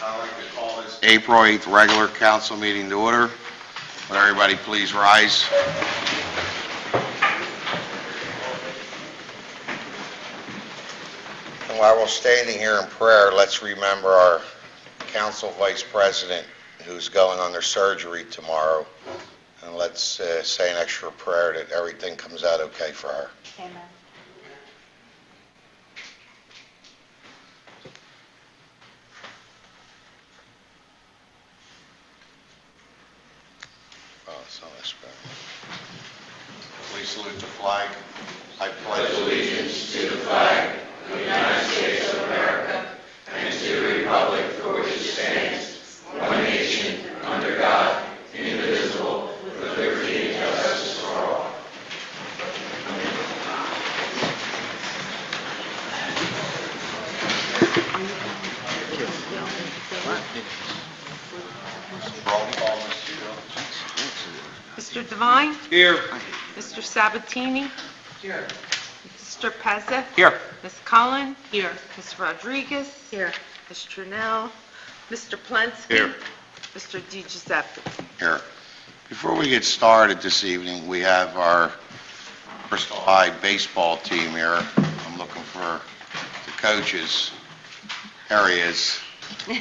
I'd like to call this April 8th regular council meeting to order. Would everybody please rise? And while we're standing here in prayer, let's remember our council vice president who's going under surgery tomorrow. And let's say an extra prayer that everything comes out okay for her. Amen. Oh, it's not this bad. Please salute the flag. I pledge allegiance to the flag of the United States of America and to the republic for which it stands, one nation, under God, indivisible, with liberty and justice for all. roll call, Mr. Devine? Here. Mr. Sabatini? Here. Mr. Pezza? Here. Ms. Cullen? Here. Ms. Rodriguez? Here. Ms. Trinnell? Mr. Plensky? Here. Mr. DiGiuseppe? Here. Before we get started this evening, we have our Bristol High baseball team here. I'm looking for the coaches. There he is.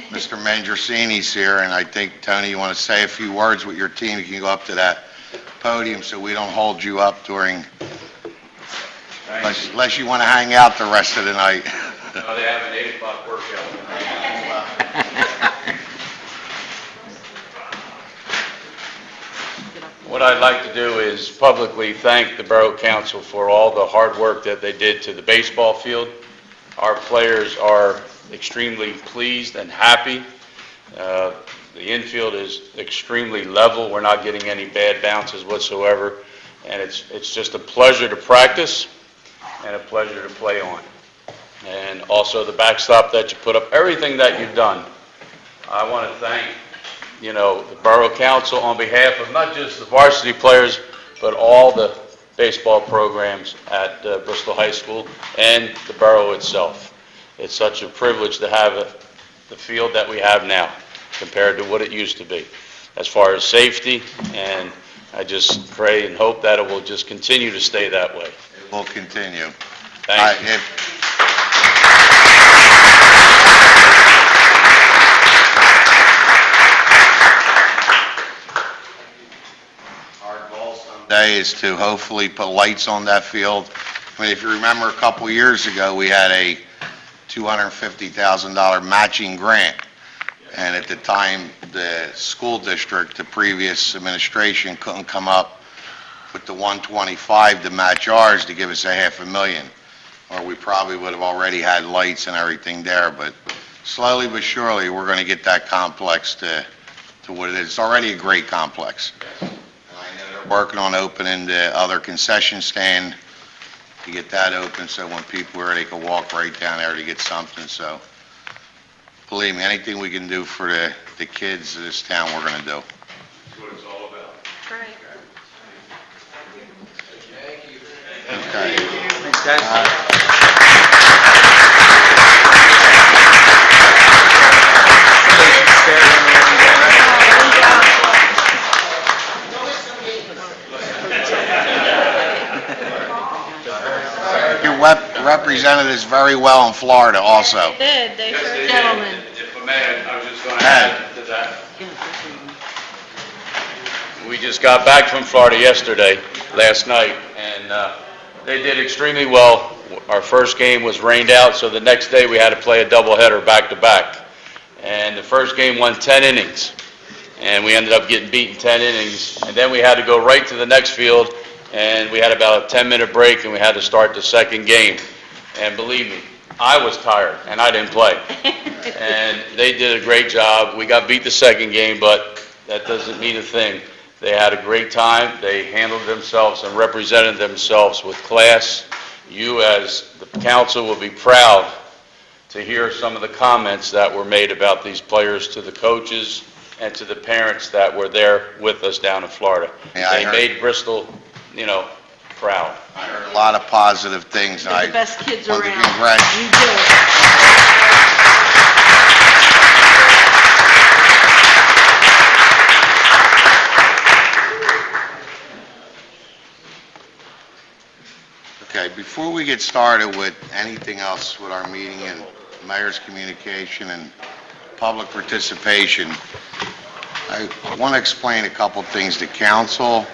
Mr. Mandrasini's here, and I think, Tony, you want to say a few words with your team. You can go up to that podium so we don't hold you up during, unless you want to hang out the rest of the night. No, they have an 8 o'clock workout. What I'd like to do is publicly thank the Borough Council for all the hard work that they did to the baseball field. Our players are extremely pleased and happy. The infield is extremely level. We're not getting any bad bounces whatsoever. And it's just a pleasure to practice and a pleasure to play on. And also the backstop that you put up, everything that you've done. I want to thank, the Borough Council on behalf of not just the varsity players, but all the baseball programs at Bristol High School and the borough itself. It's such a privilege to have the field that we have now compared to what it used to be as far as safety, and I just pray and hope that it will just continue to stay that way. It will continue. Thank you. Our goal someday is to hopefully put lights on that field. I mean, if you remember a couple years ago, we had a $250,000 matching grant. And at the time, the school district, the previous administration, couldn't come up with the 125 to match ours to give us $500,000. Or we probably would have already had lights and everything there. But slowly but surely, we're going to get that complex to what it is. It's already a great complex. And I know they're working on opening the other concession stand to get that open, so when people are, they can walk right down there to get something. So believe me, anything we can do for the kids of this town, we're going to do. That's what it's all about. Great. Okay. Your represented us very well in Florida also. They did. Yes, they did. Gentlemen. If I may, I was just going to add to that. We just got back from Florida yesterday, last night, and they did extremely well. Our first game was rained out, so the next day we had to play a doubleheader back-to-back. And the first game won 10 innings, and we ended up getting beaten 10 innings. And then we had to go right to the next field, and we had about a 10-minute break, and we had to start the second game. And believe me, I was tired, and I didn't play. And they did a great job. We got beat the second game, but that doesn't mean a thing. They had a great time. They handled themselves and represented themselves with class. You, as the council, will be proud to hear some of the comments that were made about these players to the coaches and to the parents that were there with us down in Florida. Yeah, I They heard. made Bristol, proud. I heard a lot of positive things. They're the best kids want to around. congratulate- You do. Before we get started with anything else with our meeting and mayor's communication and public participation, I want to explain a couple things to council.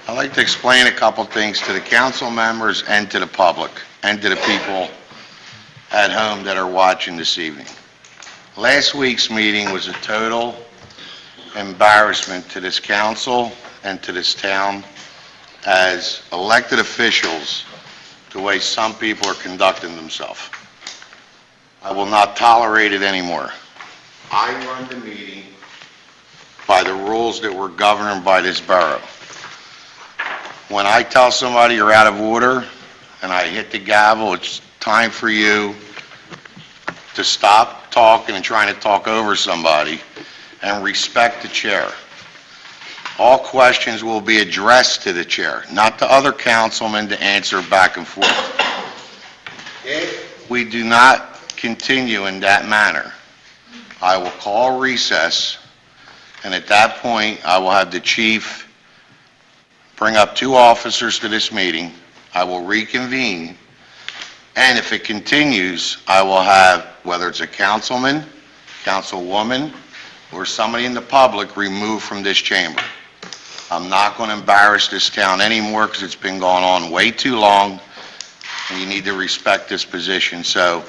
I'd like to explain a couple things to the council members and to the public and to the people at home that are watching this evening. Last week's meeting was a total embarrassment to this council and to this town as elected officials, the way some people are conducting themselves. I will not tolerate it anymore. I run the meeting by the rules that were governed by this borough. When I tell somebody you're out of order and I hit the gavel, it's time for you to stop talking and trying to talk over somebody and respect the chair. All questions will be addressed to the chair, not to other councilmen to answer back and forth. If we do not continue in that manner, I will call recess, and at that point, I will have the chief bring up 2 officers to this meeting. I will reconvene, and if it continues, I will have, whether it's a councilman, councilwoman, or somebody in the public, removed from this chamber. I'm not going to embarrass this town anymore because it's been going on way too long, and you need to respect this position. So,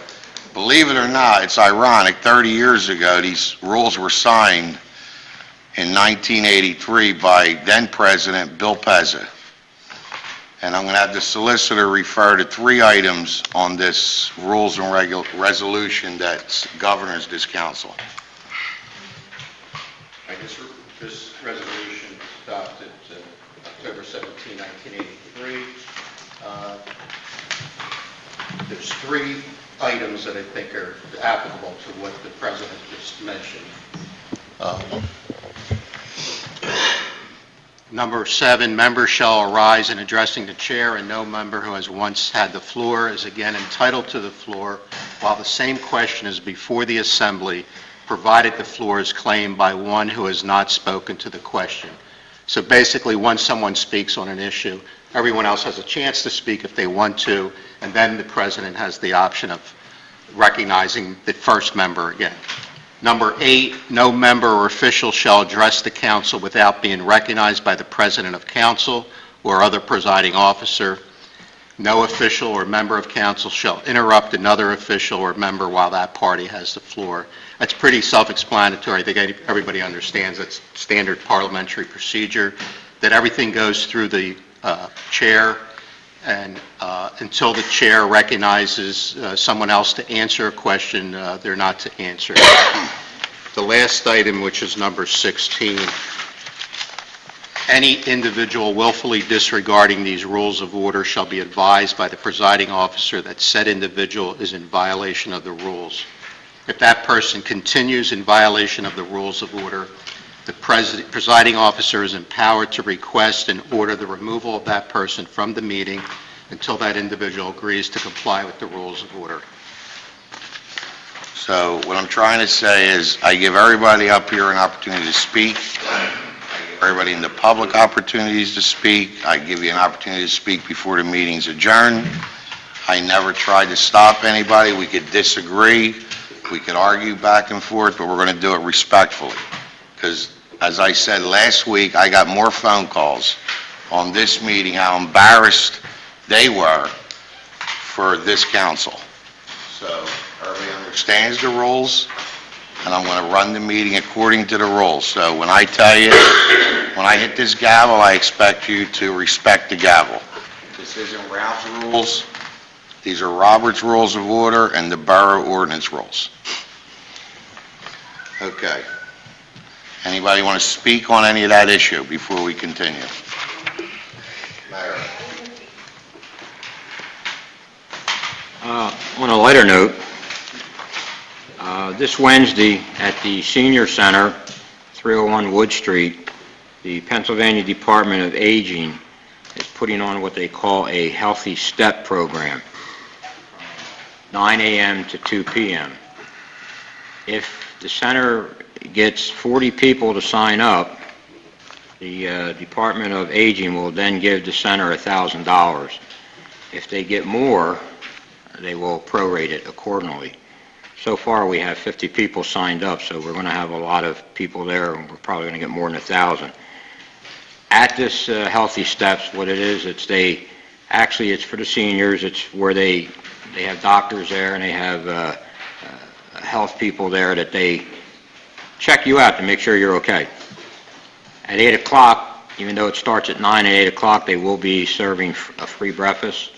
believe it or not, it's ironic, 30 years ago, these rules were signed in 1983 by then-President Bill Pezza. And I'm going to have the solicitor refer to 3 items on this rules and resolution that governs this council. This resolution adopted October 17, 1983. There's 3 items that I think are applicable to what the president just mentioned. Number 7, members shall arise in addressing the chair, and no member who has once had the floor is again entitled to the floor while the same question is before the assembly, provided the floor is claimed by one who has not spoken to the question. So basically, once someone speaks on an issue, everyone else has a chance to speak if they want to, and then the president has the option of recognizing the first member again. Number 8, no member or official shall address the council without being recognized by the president of council or other presiding officer. No official or member of council shall interrupt another official or member while that party has the floor. That's pretty self-explanatory. I think everybody understands that's standard parliamentary procedure, that everything goes through the chair, and until the chair recognizes someone else to answer a question, they're not to answer. The last item, which is number 16, any individual willfully disregarding these rules of order shall be advised by the presiding officer that said individual is in violation of the rules. If that person continues in violation of the rules of order, the presiding officer is empowered to request and order the removal of that person from the meeting until that individual agrees to comply with the rules of order. So what I'm trying to say is I give everybody up here an opportunity to speak. I give everybody in the public opportunities to speak. I give you an opportunity to speak before the meeting's adjourned. I never tried to stop anybody. We could disagree. We could argue back and forth, but we're going to do it respectfully. Because, as I said last week, I got more phone calls on this meeting, how embarrassed they were for this council. So, everybody understands the rules, and I'm going to run the meeting according to the rules. So, when I tell you, when I hit this gavel, I expect you to respect the gavel. This isn't Ralph's rules. These are Robert's Rules of Order and the Borough Ordinance Rules. Okay. Anybody want to speak on any of that issue before we continue? Mayor. On a lighter note, this Wednesday at the Senior Center, 301 Wood Street, the Pennsylvania Department of Aging is putting on what they call a Healthy Step program, 9 a.m. to 2 p.m. If the center gets 40 people to sign up, the Department of Aging will then give the center $1,000. If they get more, they will prorate it accordingly. So far, we have 50 people signed up, so we're going to have a lot of people there, and we're probably going to get more than 1,000. At this Healthy Steps, what it is, actually it's for the seniors. It's where they have doctors there, and they have health people there that they check you out to make sure you're okay. At 8 o'clock, even though it starts at 9 and 8 o'clock, they will be serving a free breakfast.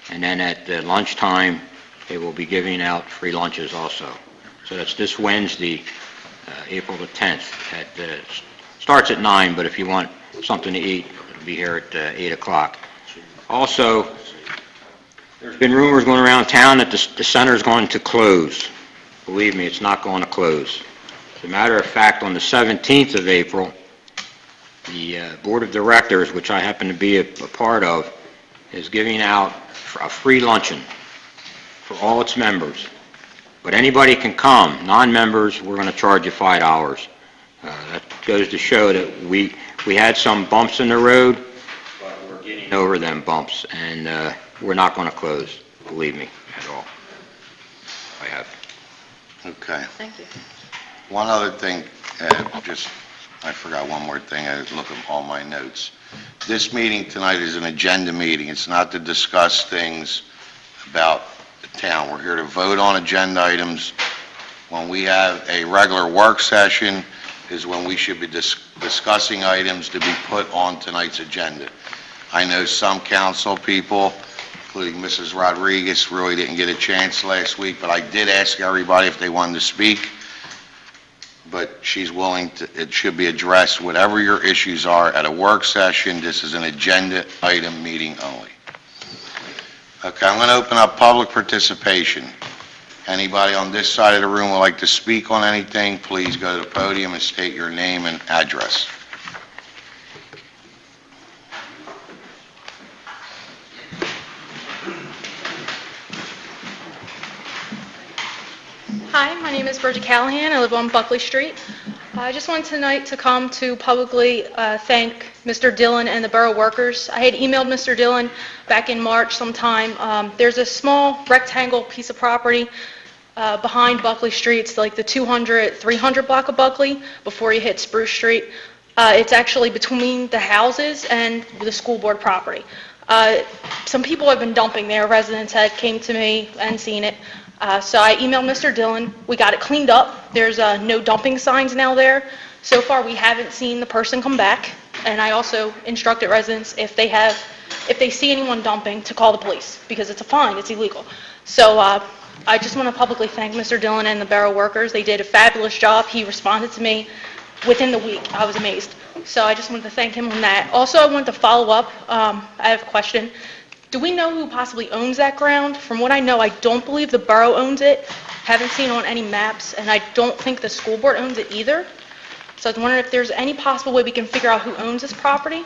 And then at lunchtime, they will be giving out free lunches also. So that's this Wednesday, April the 10th. Starts at 9, but if you want something to eat, it'll be here at 8 o'clock. Also, there's been rumors going around town that the center is going to close. Believe me, it's not going to close. As a matter of fact, on the 17th of April, the Board of Directors, which I happen to be a part of, is giving out a free luncheon for all its members. But anybody can come. Non-members, we're going to charge you $5. That goes to show that we had some bumps in the road, but we're getting over them bumps, and we're not going to close, believe me, at all. I have. Okay. Thank you. One other thing, I forgot one more thing. I was looking at all my notes. This meeting tonight is an agenda meeting. It's not to discuss things about the town. We're here to vote on agenda items. When we have a regular work session is when we should be discussing items to be put on tonight's agenda. I know some council people, including Mrs. Rodriguez, really didn't get a chance last week, but I did ask everybody if they wanted to speak. But she's willing to, it should be addressed, whatever your issues are at a work session. This is an agenda item meeting only. Okay, I'm going to open up public participation. Anybody on this side of the room would like to speak on anything, please go to the podium and state your name and address. Hi, my name is Bridget Callahan. I live on Buckley Street. I just wanted tonight to come to publicly thank Mr. Dillon and the borough workers. I had emailed Mr. Dillon back in March sometime. There's a small rectangle piece of property behind Buckley Street. It's like the 300 block of Buckley before you hit Spruce Street. It's actually between the houses and the school board property. Some people have been dumping there. Residents had came to me and seen it. So I emailed Mr. Dillon. We got it cleaned up. There's no dumping signs now there. So far, we haven't seen the person come back. And I also instructed residents, if they see anyone dumping, to call the police, because it's a fine, it's illegal. So I just want to publicly thank Mr. Dillon and the borough workers. They did a fabulous job. He responded to me within the week. I was amazed. So I just wanted to thank him on that. Also, I wanted to follow up. I have a question. Do we know who possibly owns that ground? From what I know, I don't believe the borough owns it. Haven't seen it on any maps, and I don't think the school board owns it either. So I was wondering if there's any possible way we can figure out who owns this property?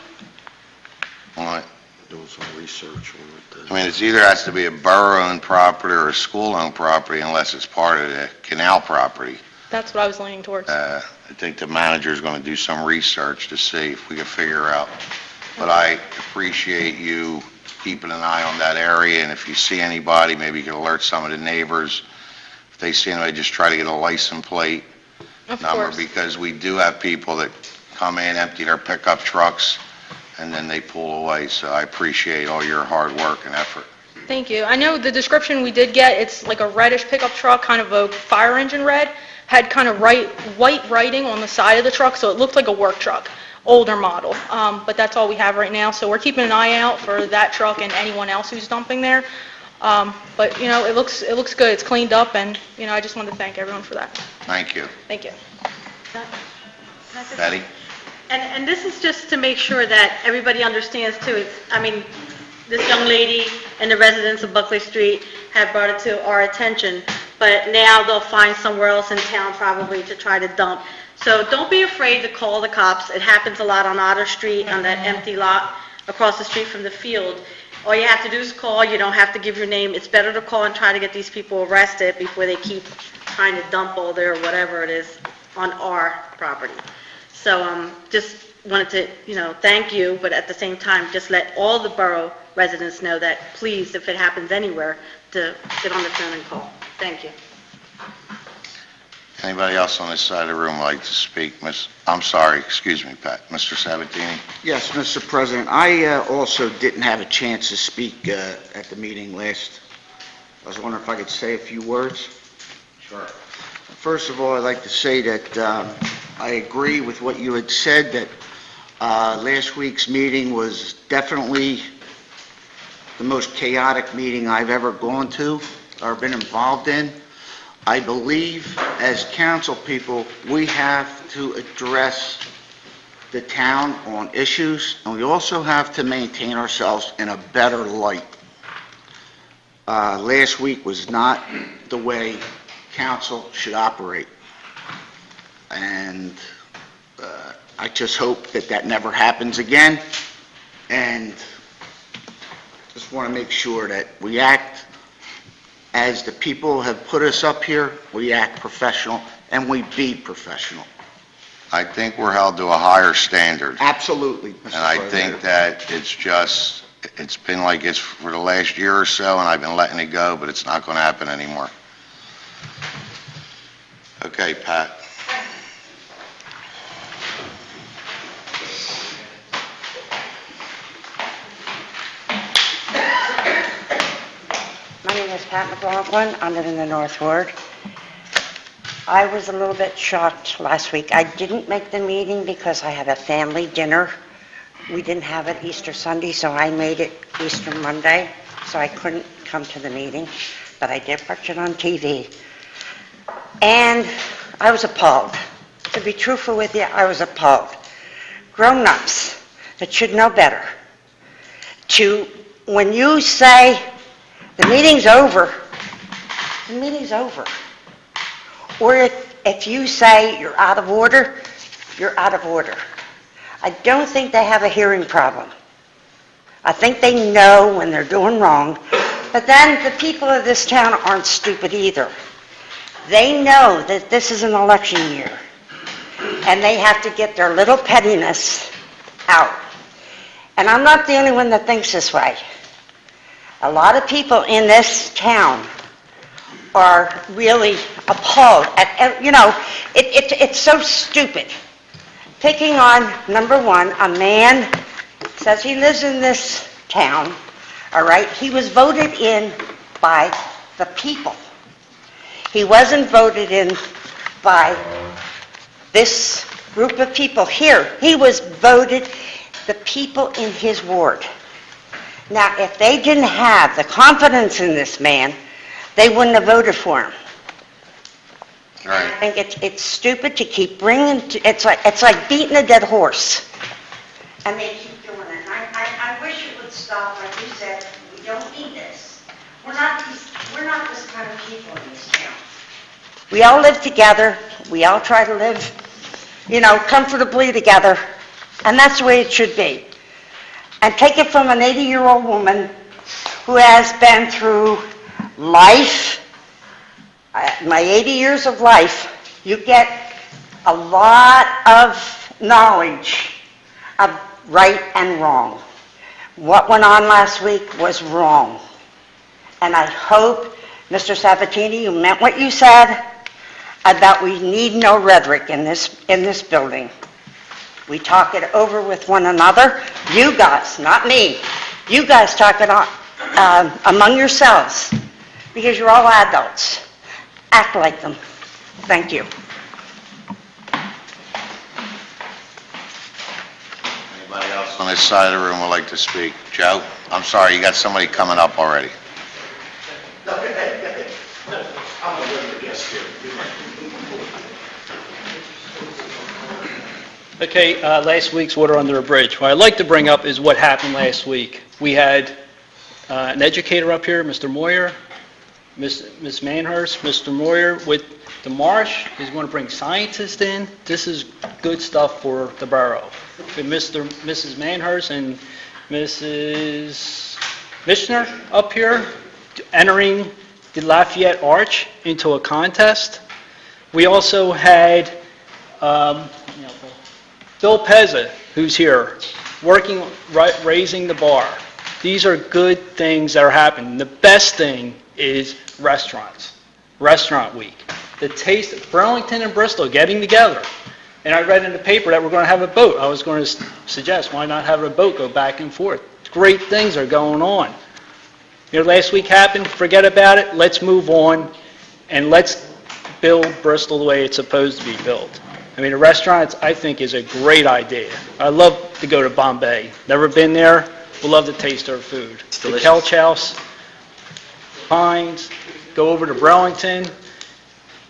All right. Doing some research on it. I mean, it's either has to be a borough-owned property or a school-owned property unless it's part of the canal property. That's what I was leaning towards. I think the manager's going to do some research to see if we can figure out. But I appreciate you keeping an eye on that area, and if you see anybody, maybe you can alert some of the neighbors. If they see anybody, just try to get a license plate number, course. because we do have people that come in, empty their pickup trucks, and then they pull away. So I appreciate all your hard work and effort. Thank you. I know the description we did get, it's like a reddish pickup truck, kind of a fire engine red, had kind of white writing on the side of the truck, so it looked like a work truck. Older model, but that's all we have right now. So we're keeping an eye out for that truck and anyone else who's dumping there. But you know, it looks good. It's cleaned up, and you know, I just wanted to thank everyone for that. Thank you. Thank you. Betty? And this is just to make sure that everybody understands too. I mean, this young lady and the residents of Buckley Street have brought it to our attention, but now they'll find somewhere else in town probably to try to dump. So don't be afraid to call the cops. It happens a lot on Otter Street, on that empty lot across the street from the field. All you have to do is call. You don't have to give your name. It's better to call and try to get these people arrested before they keep trying to dump all their whatever it is. on our property. So, just wanted to, thank you, but at the same time, just let all the borough residents know that, please, if it happens anywhere, to get on the phone and call. Thank you. Anybody else on this side of the room like to speak? I'm sorry, excuse me, Pat. Mr. Sabatini? Yes, Mr. President, I also didn't have a chance to speak at the meeting last. I was wondering if I could say a few words. Sure. First of all, I'd like to say that I agree with what you had said, that last week's meeting was definitely the most chaotic meeting I've ever gone to or been involved in. I believe as council people, we have to address the town on issues, and we also have to maintain ourselves in a better light. Last week was not the way council should operate, and I just hope that that never happens again, and just want to make sure that we act as the people have put us up here, we act professional, and we be professional. I think we're held to a higher standard. Absolutely, Mr. And I President. think that it's been like this for the last year or so, and I've been letting it go, but it's not going to happen anymore. Okay, Pat. My name is Pat McLaughlin. I live in the North Ward. I was a little bit shocked last week. I didn't make the meeting because I had a family dinner. We didn't have it Easter Sunday, so I made it Easter Monday, so I couldn't come to the meeting, but I did watch it on TV. And I was appalled. To be truthful with you, I was appalled. Grown-ups that should know better. When you say, the meeting's over, the meeting's over. Or if you say you're out of order, you're out of order. I don't think they have a hearing problem. I think they know when they're doing wrong. But then the people of this town aren't stupid either. They know that this is an election year. And they have to get their little pettiness out. And I'm not the only one that thinks this way. A lot of people in this town are really appalled at, it's so stupid. Picking on, number one, a man says he lives in this town, all right? He was voted in by the people. He wasn't voted in by this group of people here. He was voted the people in his ward. Now, if they didn't have the confidence in this man, they wouldn't have voted for him. Right. I think it's stupid to keep bringing, it's like beating a dead horse. And they keep doing it. And I wish it would stop, like you said, we don't need this. We're not this kind of people in this town. We all live together, we all try to live, comfortably together, and that's the way it should be. And take it from an 80-year-old woman who has been through life, my 80 years of life, you get a lot of knowledge of right and wrong. What went on last week was wrong. And I hope, Mr. Sabatini, you meant what you said about we need no rhetoric in this building. We talk it over with one another. You guys, not me. You guys talk it among yourselves because you're all adults. Act like them. Thank you. Anybody else on this side of the room would like to speak? Joe? I'm sorry, you got somebody coming up already. Okay, last week's water under a bridge. What I'd like to bring up is what happened last week. We had an educator up here, Mr. Moyer, Ms. Manhurst, Mr. Moyer with the marsh is going to bring scientists in. This is good stuff for the borough. With Mrs. Manhurst and Mrs. Mishner up here entering the Lafayette Arch into a contest. We also had Bill Pezza, who's here, working, raising the bar. These are good things that are happening. The best thing is restaurants, Restaurant Week. The taste of Burlington and Bristol getting together. And I read in the paper that we're going to have a boat. I was going to suggest, why not have a boat go back and forth? Great things are going on. Last week happened, forget about it, let's move on, and let's build Bristol the way it's supposed to be built. The restaurants, I think, is a great idea. I love to go to Bombay. Never been there, would love to taste their food. The Kelch House, Pines, go over to Burlington,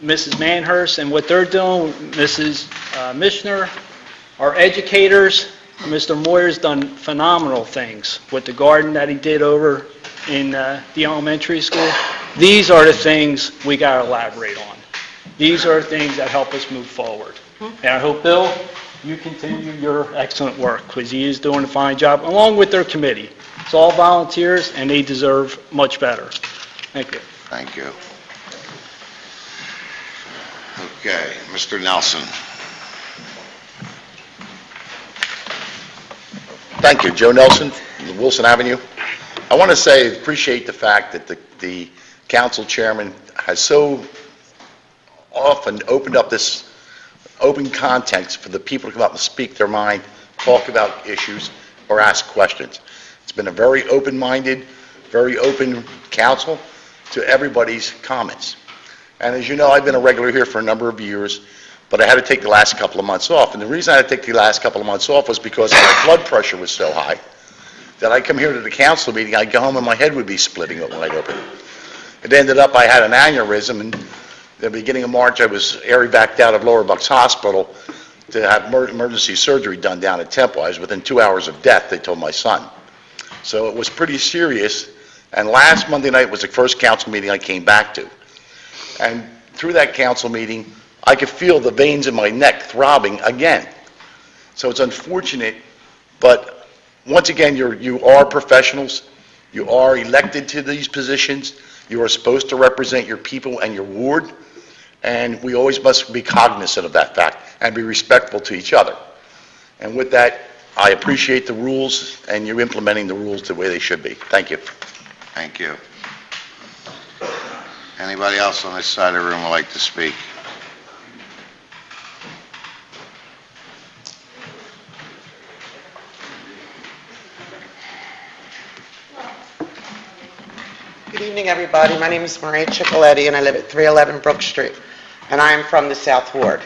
Mrs. Manhurst, and what they're doing, Mrs. Mishner, our educators, Mr. Moyer's done phenomenal things with the garden that he did over in the elementary school. These are the things we got to elaborate on. These are things that help us move forward. And I hope, Bill, you continue your excellent work, because he is doing a fine job, along with their committee. It's all volunteers, and they deserve much better. Thank you. Thank you. Okay, Mr. Nelson. Thank you. Joe Nelson, Wilson Avenue. I want to say, appreciate the fact that the council chairman has so often opened up this open context for the people to come up and speak their mind, talk about issues, or ask questions. It's been a very open-minded, very open council to everybody's comments. And as you know, I've been a regular here for a number of years, but I had to take the last couple of months off. And the reason I had to take the last couple of months off was because my blood pressure was so high that I come here to the council meeting, I'd go home and my head would be splitting when I'd open it. It ended up I had an aneurysm, and the beginning of March I was air-evac out of Lower Bucks Hospital to have emergency surgery done down at Temple. I was within 2 hours of death, they told my son. So it was pretty serious, and last Monday night was the first council meeting I came back to. And through that council meeting, I could feel the veins in my neck throbbing again. So it's unfortunate, but once again, you are professionals. You are elected to these positions. You are supposed to represent your people and your ward, and we always must be cognizant of that fact and be respectful to each other. And with that, I appreciate the rules and you implementing the rules the way they should be. Thank you. Thank you. Anybody else on this side of the room would like to speak? Good evening, everybody. My name is Maria Ciccoletti, and I live at 311 Brook Street, and I am from the South Ward.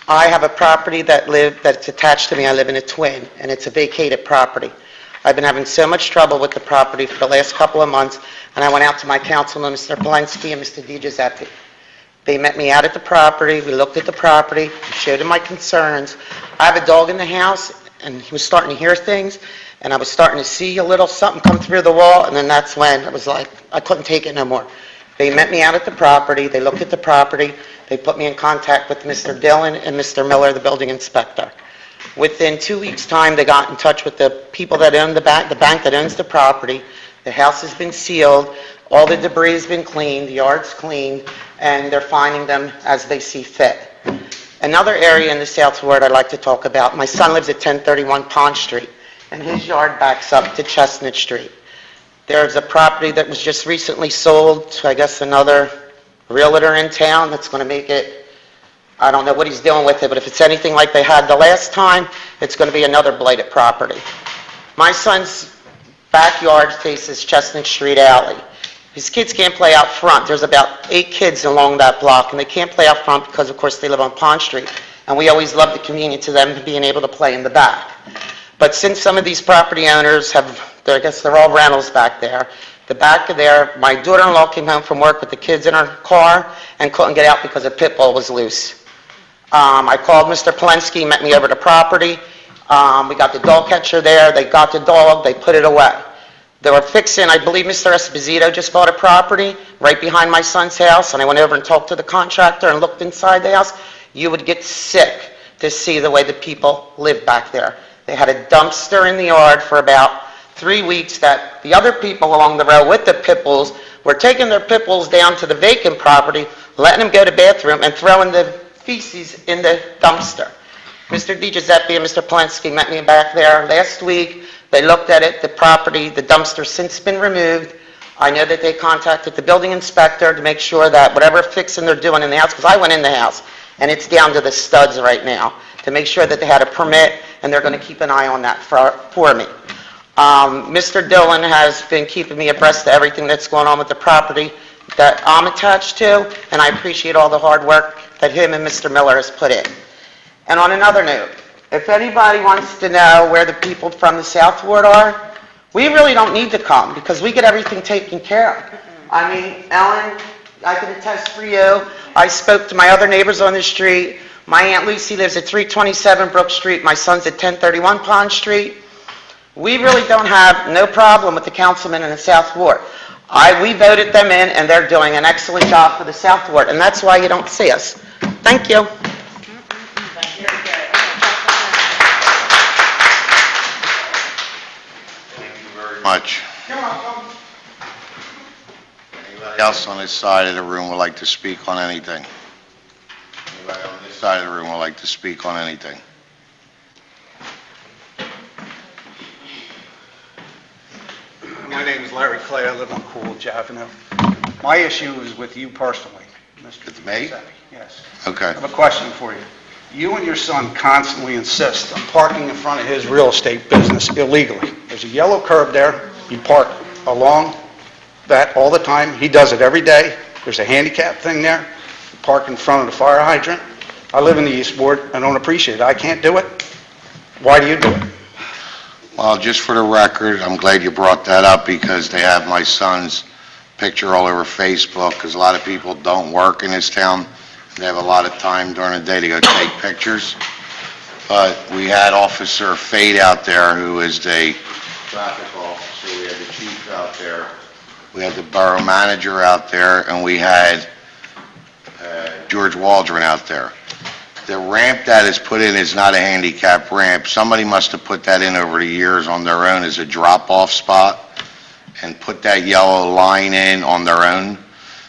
I have a property that's attached to me. I live in a twin, and it's a vacated property. I've been having so much trouble with the property for the last couple of months, and I went out to my councilman, Mr. Polensky and Mr. DiGiuseppe. They met me out at the property. We looked at the property. I showed them my concerns. I have a dog in the house, and he was starting to hear things, and I was starting to see a little something come through the wall, and then that's when it was like, I couldn't take it no more. They met me out at the property. They looked at the property. They put me in contact with Mr. Dillon and Mr. Miller, the building inspector. Within 2 weeks' time, they got in touch with the people that own the bank that owns the property. The house has been sealed. All the debris has been cleaned. The yard's cleaned, and they're finding them as they see fit. Another area in the South Ward I'd like to talk about, my son lives at 1031 Pond Street, and his yard backs up to Chestnut Street. There's a property that was just recently sold to, I guess, another realtor in town that's going to make it, I don't know what he's doing with it, but if it's anything like they had the last time, it's going to be another blighted property. My son's backyard faces Chestnut Street Alley. His kids can't play out front. There's about 8 kids along that block, and they can't play out front because, of course, they live on Pond Street, and we always love the convenience of them being able to play in the back. But since some of these property owners I guess they're all rentals back there, the back of there, my daughter-in-law came home from work with the kids in her car and couldn't get out because a pit bull was loose. I called Mr. Polensky, met me over the property. We got the dog catcher there. They got the dog. They put it away. They were fixing, I believe Mr. Esposito just bought a property right behind my son's house, and I went over and talked to the contractor and looked inside the house. You would get sick to see the way the people live back there. They had a dumpster in the yard for about 3 weeks that the other people along the road with the pit bulls were taking their pit bulls down to the vacant property, letting them go to the bathroom, and throwing the feces in the dumpster. Mr. DiGiuseppe and Mr. Polensky met me back there last week. They looked at it, the property, the dumpster's since been removed. I know that they contacted the building inspector to make sure that whatever fixing they're doing in the house, because I went in the house, and it's down to the studs right now, to make sure that they had a permit, and they're going to keep an eye on that for me. Mr. Dillon has been keeping me abreast of everything that's going on with the property that I'm attached to, and I appreciate all the hard work that him and Mr. Miller has put in. And on another note, if anybody wants to know where the people from the South Ward are, we really don't need to come, because we get everything taken care of. I mean, Ellen, I can attest for you, I spoke to my other neighbors on the street. My Aunt Lucy lives at 327 Brook Street, my son's at 1031 Pond Street. We really don't have no problem with the councilman in the South Ward. We voted them in, and they're doing an excellent job for the South Ward, and that's why you don't see us. Thank you. Much. Anybody else on this side of the room would like to speak on anything? Anybody on this side of the room would like to speak on anything? My name is Larry Clay. I live on Coolidge Avenue. My issue is with you personally, Mr. With me? Giuseppe. Yes. Okay. I have a question for you. You and your son constantly insist on parking in front of his real estate business illegally. There's a yellow curb there. You park along that all the time. He does it every day. There's a handicap thing there. You park in front of the fire hydrant. I live in the East Ward. I don't appreciate it. I can't do it. Why do you do it? Well, just for the record, I'm glad you brought that up because they have my son's picture all over Facebook because a lot of people don't work in this town. They have a lot of time during the day to go take pictures. But we had Officer Fade out there who is the traffic officer. We had the chief out there. We had the borough manager out there, and we had George Waldron out there. The ramp that is put in is not a handicap ramp. Somebody must have put that in over the years on their own as a drop-off spot and put that yellow line in on their own.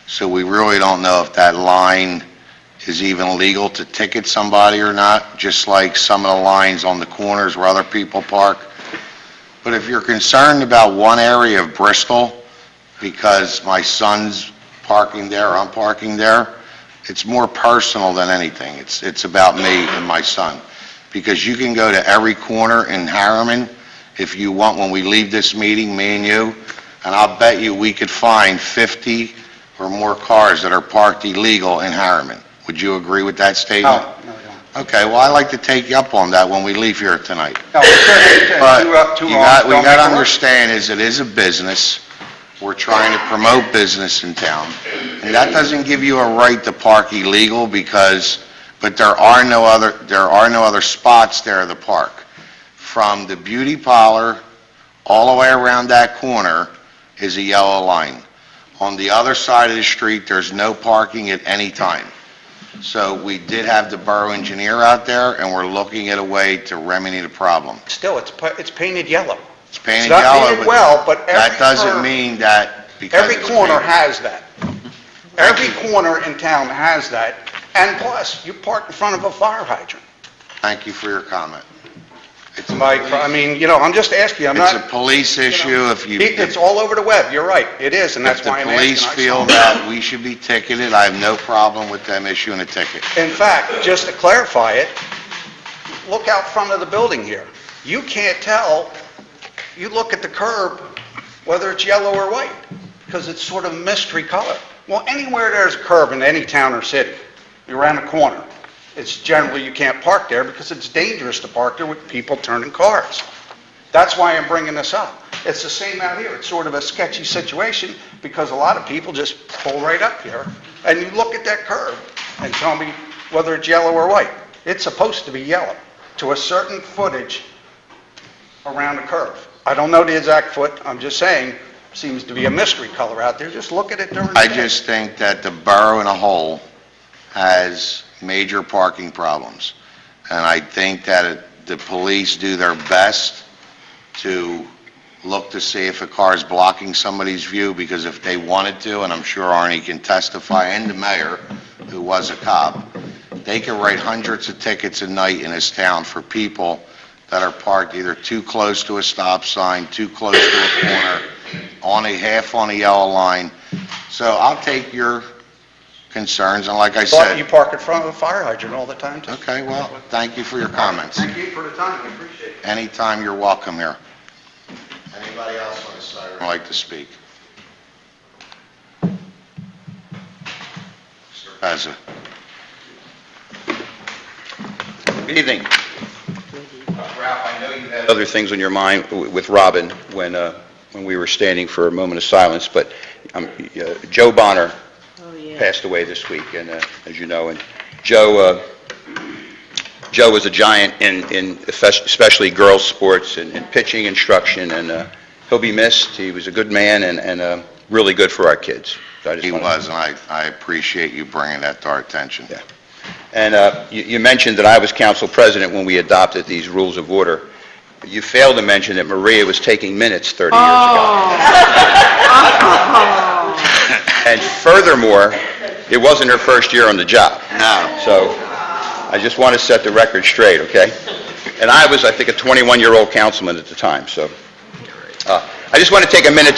So we really don't know if that line is even legal to ticket somebody or not, just like some of the lines on the corners where other people park. But if you're concerned about one area of Bristol, because my son's parking there, I'm parking there, it's more personal than anything. It's about me and my son. Because you can go to every corner in Harriman if you want when we leave this meeting, me and you, and I'll bet you we could find 50 or more cars that are parked illegal in Harriman. Would you agree with that statement? No, I don't. Okay, well, I'd like to take you up on that when we leave here tonight. No, But two we wrongs got don't to make a right. understand is it is a business. We're trying to promote business in town. And that doesn't give you a right to park illegal but there are no other spots there to park. From the beauty parlor all the way around that corner is a yellow line. On the other side of the street, there's no parking at any time. So we did have the borough engineer out there, and we're looking at a way to remedy the problem. Still, it's painted yellow. It's painted It's not yellow, painted but well, but every that doesn't curb- mean that because Every it's corner painted. has that. Every corner in town has that. And plus, you park in front of a fire hydrant. Thank you for your comment. It's a Like, I mean, you know, I'm just asking you, I'm It's not... a police issue if you... It's all over the web, you're right, it is, and that's If the why I'm asking. police I feel saw- that we should be ticketed, I have no problem with them issuing a ticket. In fact, just to clarify it, look out front of the building here. You can't tell, you look at the curb, whether it's yellow or white, because it's sort of mystery color. Well, anywhere there's a curb in any town or city, you're around a corner, it's generally you can't park there because it's dangerous to park there with people turning cars. That's why I'm bringing this up. It's the same out here. It's sort of a sketchy situation because a lot of people just pull right up here and you look at that curb and tell me whether it's yellow or white. It's supposed to be yellow to a certain footage around the curve. I don't know the exact foot. I'm just saying, seems to be a mystery color out there. Just look at it during the day. I just think that the borough in a whole has major parking problems. And I think that the police do their best to look to see if a car is blocking somebody's view, because if they wanted to, and I'm sure Arnie can testify, and the mayor, who was a cop, they can write hundreds of tickets a night in this town for people that are parked either too close to a stop sign, too close to a corner, half on a yellow line. So I'll take your concerns, and like I You said, park in front of a fire hydrant all the time, too. okay, well, thank you for your comments. Thank you for the time, I appreciate it. Anytime, you're welcome here. Anybody else on the side would like to speak? Mr. Pezza. Good evening. Ralph, I know you had other things on your mind with Robin when we were standing for a moment of silence, but Joe Bonner passed away this week, and as you know, and Joe was a giant in especially girls' sports and pitching instruction, and he'll be missed. He was a good man and really good for our kids. So He was, and I appreciate you bringing that to our attention. Yeah. And you mentioned that I was council president when we adopted these rules of order. You failed to mention that Maria was taking minutes 30 years ago. And furthermore, it wasn't her first year on the job. No. So I just want to set the record straight, okay? And I was, I think, a 21-year-old councilman at the time, so. I just want to take a minute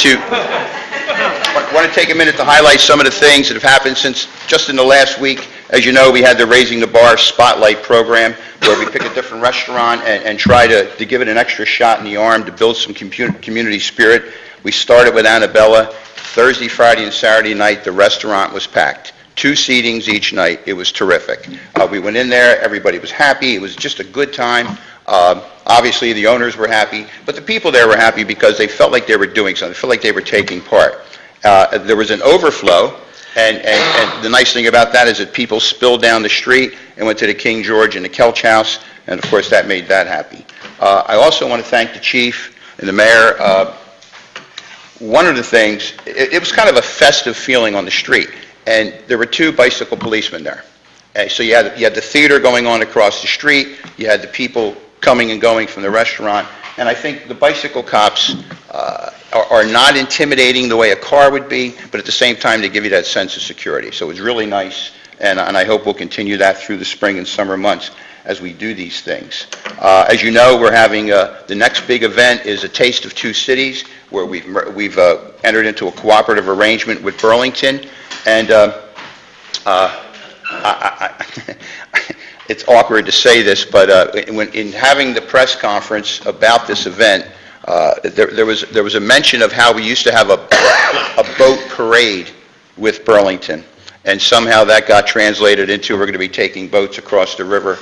to highlight some of the things that have happened since just in the last week. As you know, we had the Raising the Bar Spotlight program where we pick a different restaurant and try to give it an extra shot in the arm to build some community spirit. We started with Annabella. Thursday, Friday, and Saturday night, the restaurant was packed. 2 seatings each night. It was terrific. We went in there. Everybody was happy. It was just a good time. Obviously, the owners were happy, but the people there were happy because they felt like they were doing something. They felt like they were taking part. There was an overflow, and the nice thing about that is that people spilled down the street and went to the King George and the Kelch House, and of course, that made that happy. I also want to thank the chief and the mayor. One of the things, it was kind of a festive feeling on the street, and there were 2 bicycle policemen there. So you had the theater going on across the street, you had the people coming and going from the restaurant, and I think the bicycle cops are not intimidating the way a car would be, but at the same time, they give you that sense of security. So it was really nice, and I hope we'll continue that through the spring and summer months as we do these things. As you know, we're having, the next big event is a Taste of 2 Cities, where we've entered into a cooperative arrangement with Burlington, and it's awkward to say this, but in having the press conference about this event, there was a mention of how we used to have a boat parade with Burlington, and somehow that got translated into we're going to be taking boats across the river.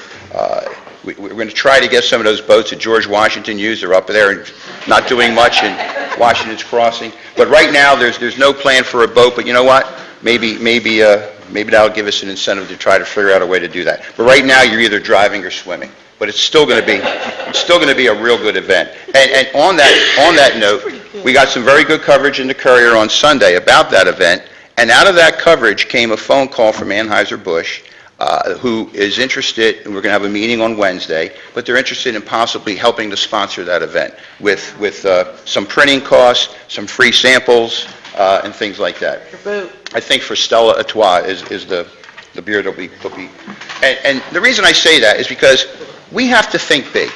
We're going to try to get some of those boats that George Washington used. They're up there and not doing much in Washington's Crossing. But right now, there's no plan for a boat, but you know what? Maybe that'll give us an incentive to try to figure out a way to do that. But right now, you're either driving or swimming. But it's still going to be a real good event. And on that note, we got some very good coverage in the Courier on Sunday about that event. And out of that coverage came a phone call from Anheuser-Busch, who is interested, and we're going to have a meeting on Wednesday, but they're interested in possibly helping to sponsor that event with some printing costs, some free samples, and things like that. I think for Stella Artois is the beer that we and the reason I say that is because we have to think big.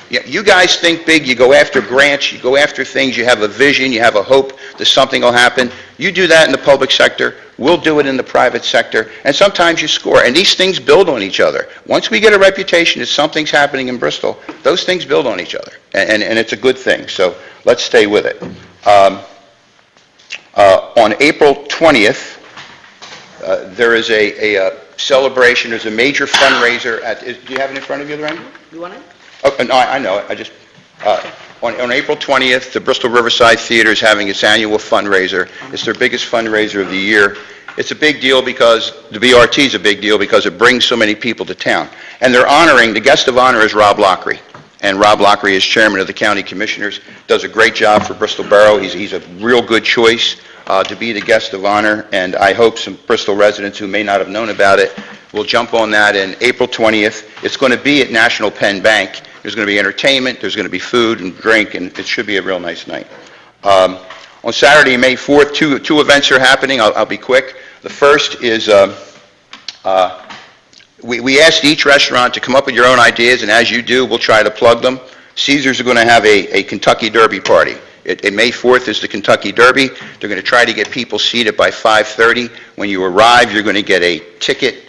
You guys think big, you go after grants, you go after things, you have a vision, you have a hope that something will happen. You do that in the public sector, we'll do it in the private sector, and sometimes you score. And these things build on each other. Once we get a reputation that something's happening in Bristol, those things build on each other, and it's a good thing. So let's stay with it. On April 20th, there is a celebration, there's a major fundraiser do you have it in front of you, Lorraine? You want it? Oh, no, I know it. On April 20th, the Bristol Riverside Theater is having its annual fundraiser. It's their biggest fundraiser of the year. It's a big deal because, the BRT is a big deal because it brings so many people to town. And they're honoring, the guest of honor is Rob Lockery. And Rob Lockery is chairman of the county commissioners, does a great job for Bristol Borough. He's a real good choice to be the guest of honor, and I hope some Bristol residents who may not have known about it will jump on that in April 20th. It's going to be at National Penn Bank. There's going to be entertainment, there's going to be food and drink, and it should be a real nice night. On Saturday, May 4th, two events are happening. I'll be quick. The first is We asked each restaurant to come up with your own ideas, and as you do, we'll try to plug them. Caesars are going to have a Kentucky Derby party. May 4th is the Kentucky Derby. They're going to try to get people seated by 5:30. When you arrive, you're going to get a ticket,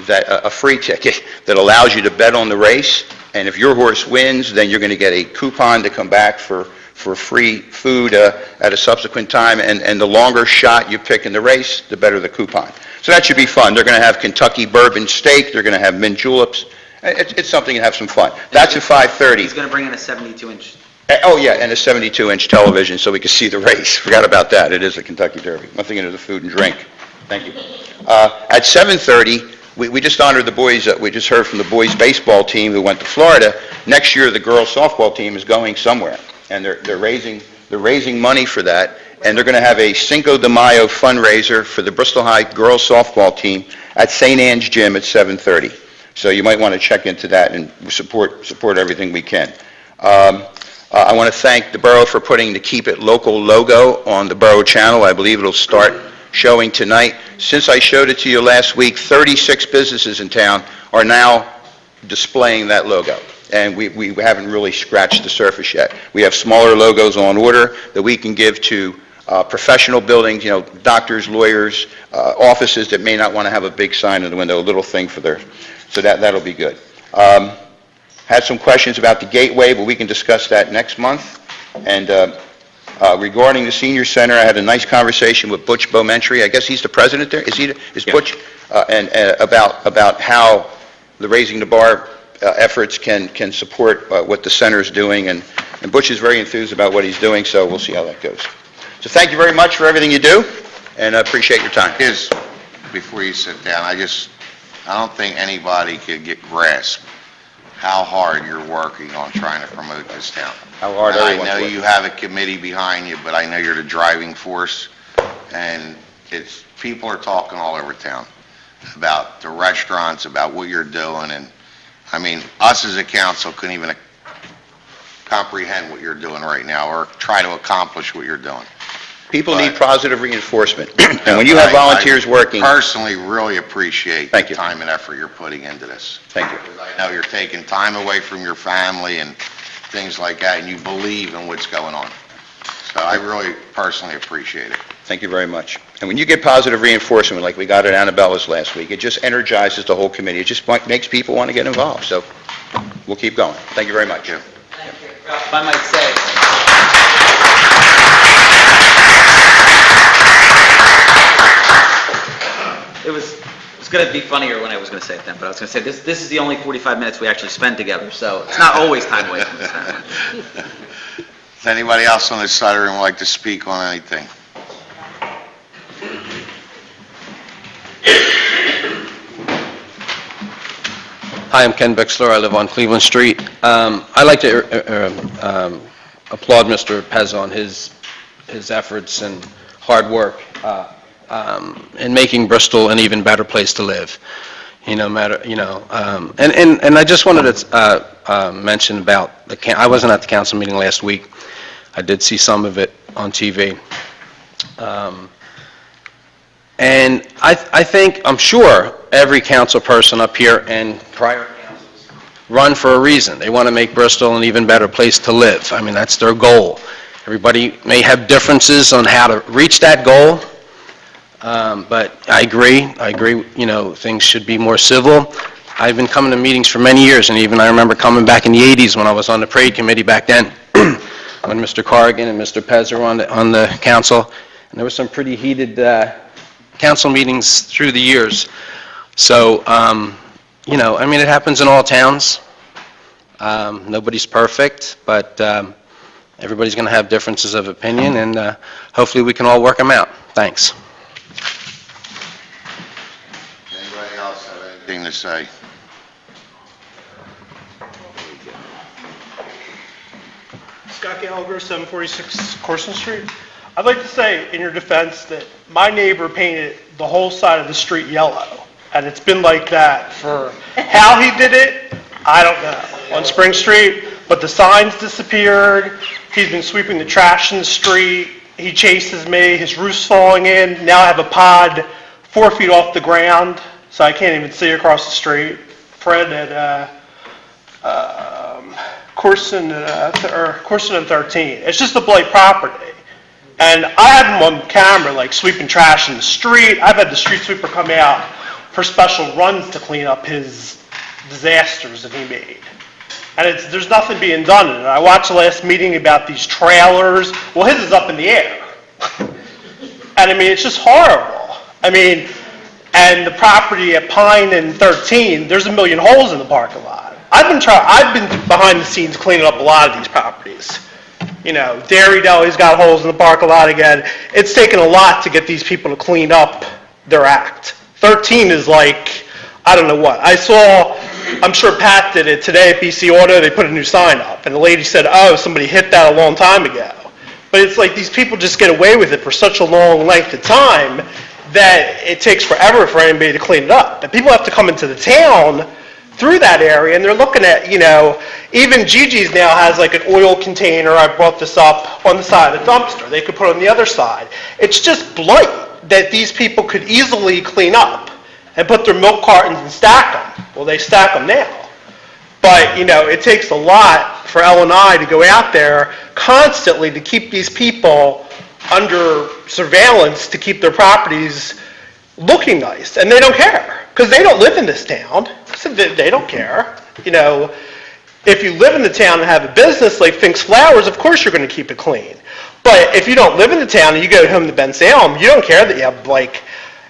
a free ticket, that allows you to bet on the race. And if your horse wins, then you're going to get a coupon to come back for free food at a subsequent time. And the longer shot you pick in the race, the better the coupon. So that should be fun. They're going to have Kentucky bourbon steak. They're going to have mint juleps. It's something to have some fun. That's at 5:30. He's going to bring in a 72-inch. Oh, yeah, and a 72-inch television so we can see the race. Forgot about that. It is a Kentucky Derby. Nothing into the food and drink. Thank you. At 7:30, we just honored the boys. We just heard from the boys' baseball team who went to Florida. Next year, the girls' softball team is going somewhere, and they're raising money for that. And they're going to have a Cinco de Mayo fundraiser for the Bristol High girls' softball team at St. Anne's Gym at 7:30. So you might want to check into that and support everything we can. I want to thank the borough for putting the Keep It Local logo on the borough channel. I believe it'll start showing tonight. Since I showed it to you last week, 36 businesses in town are now displaying that logo. And we haven't really scratched the surface yet. We have smaller logos on order that we can give to professional buildings, doctors, lawyers, offices that may not want to have a big sign in the window, a little thing so that'll be good. Had some questions about the gateway, but we can discuss that next month. And regarding the senior center, I had a nice conversation with Butch Beaumentry. I guess he's the president there. Is Butch? And about how the Raising the Bar efforts can support what the center is doing. And Butch is very enthused about what he's doing, so we'll see how that goes. So thank you very much for everything you do, and I appreciate your time. Before you sit down, I don't think anybody could grasp how hard you're working on trying to promote this town. How hard everyone's I know working. you have a committee behind you, but I know you're the driving force, and people are talking all over town about the restaurants, about what you're doing, and I mean, us as a council couldn't even comprehend what you're doing right now or try to accomplish what you're doing. People need positive reinforcement, and when you have volunteers working... I personally really appreciate Thank the you. time and effort you're putting into this. Thank you. I know you're taking time away from your family and things like that, and you believe in what's going on. So I really personally appreciate it. Thank you very much. And when you get positive reinforcement like we got at Annabella's last week, it just energizes the whole committee. It just makes people want to get involved. So we'll keep going. Thank you very much. Thank you. If I might say, it was going to be funnier when I was going to say it then, but I was going to say this is the only 45 minutes we actually spend together, so it's not always time wasted. Does anybody else on this side of the room like to speak on anything? Hi, I'm Ken Bixler. I live on Cleveland Street. I'd like to applaud Mr. Pez on his efforts and hard work in making Bristol an even better place to live. And I just wanted to mention about I wasn't at the council meeting last week. I did see some of it on TV. And I'm sure every council person up here and prior councils run for a reason. They want to make Bristol an even better place to live. I mean, that's their goal. Everybody may have differences on how to reach that goal, but I agree, things should be more civil. I've been coming to meetings for many years, and even I remember coming back in the 80s when I was on the parade committee back then, when Mr. Corrigan and Mr. Pez were on the council, and there were some pretty heated council meetings through the years. So, it happens in all towns. Nobody's perfect, but everybody's going to have differences of opinion, and hopefully we can all work them out. Thanks. Anybody else have anything to say? Scott Gallagher, 746 Corson Street. I'd like to say in your defense that my neighbor painted the whole side of the street yellow, and it's been like that for how he did it, I don't know, on Spring Street, but the signs disappeared, he's been sweeping the trash in the street, he chases me, his roof's falling in, now I have a pod 4 feet off the ground, so I can't even see across the street. Fred at Corson and 13. It's just a blight property. And I had him on camera, like, sweeping trash in the street. I've had the street sweeper come out for special runs to clean up his disasters that he made. And there's nothing being done in it. I watched the last meeting about these trailers. Well, his is up in the air. And I mean, it's just horrible. I mean, and the property at Pine and 13, there's a million holes in the parking lot. I've been behind the scenes cleaning up a lot of these properties. You know, Dairy Deli's got holes in the parking lot again. It's taken a lot to get these people to clean up their act. 13 is like, I don't know what. I'm sure Pat did it today at BC Auto, they put a new sign up, and the lady said, oh, somebody hit that a long time ago. But it's like these people just get away with it for such a long length of time that it takes forever for anybody to clean it up. And people have to come into the town through that area, and they're looking at, you know, even Gigi's now has like an oil container, I brought this up, on the side of the dumpster. They could put it on the other side. It's just blight that these people could easily clean up and put their milk cartons and stack them. Well, they stack them now. But, you know, it takes a lot for L&I to go out there constantly to keep these people under surveillance to keep their properties looking nice. And they don't care, because they don't live in this town. So they don't care. You know, if you live in the town and have a business like Fink's Flowers, of course you're going to keep it clean. But if you don't live in the town and you go home to Ben Salem, you don't care that you have, like,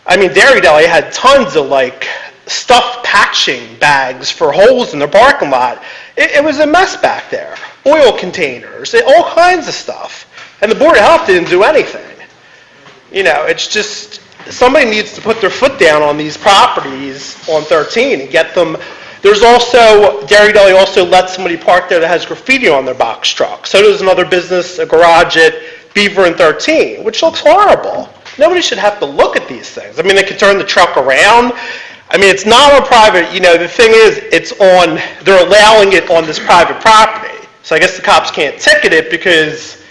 I mean, Dairy Deli had tons of, like, stuffed patching bags for holes in their parking lot. It was a mess back there. Oil containers, all kinds of stuff. And the Board of Health didn't do anything. You know, it's just, somebody needs to put their foot down on these properties on 13 and get them. There's also, Dairy Deli also lets somebody park there that has graffiti on their box truck. So does another business, a garage at Beaver and 13, which looks horrible. Nobody should have to look at these things. I mean, they could turn the truck around. I mean, it's not on private, you know, the thing is, they're allowing it on this private property. So I guess the cops can't ticket it because,